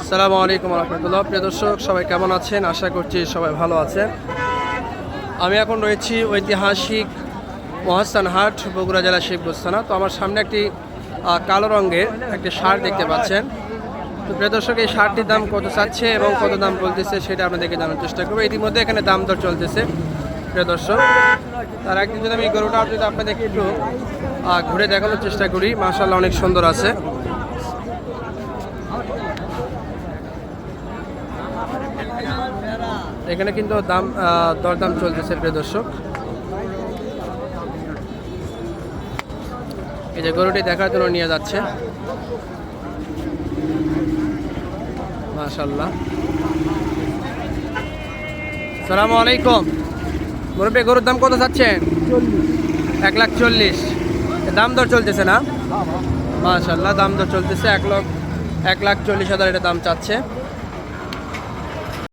আসসালামু আলাইকুম রহমতুল্লাহ। প্রিয় দর্শক, সবাই কেমন আছেন? আশা করছি সবাই ভালো আছেন। আমি এখন রয়েছি ঐতিহাসিক মহাস্থান হাট, বগুড়া জেলা শিবগঞ্জ থানা। তো আমার সামনে একটি কালো রঙের একটি শার্ট দেখতে পাচ্ছেন। তো প্রিয় দর্শক, এই শার্টটির দাম কত চাচ্ছে এবং কত দাম বলতেছে সেটা আপনাদেরকে জানার চেষ্টা করবো। ইতিমধ্যে এখানে দাম দর চলতেছে প্রিয় দর্শক। তার একদিন যদি আমি গরুটা যদি আপনাদেরকে একটু ঘুরে দেখানোর চেষ্টা করি, মাশাআল্লাহ অনেক সুন্দর আছে। এখানে কিন্তু দরদাম চলতেছে প্রিয় দর্শক। এই যে গরুটি দেখার জন্য নিয়ে যাচ্ছে, মাশাআল্লাহ। আসসালামু আলাইকুম। মুরব্বী, গরুর দাম কত চাচ্ছেন? 1,40,000। দাম দর চলতেছে না? মাশাআল্লাহ, দাম দর চলতেছে। 1,40,000 এটা দাম চাচ্ছে।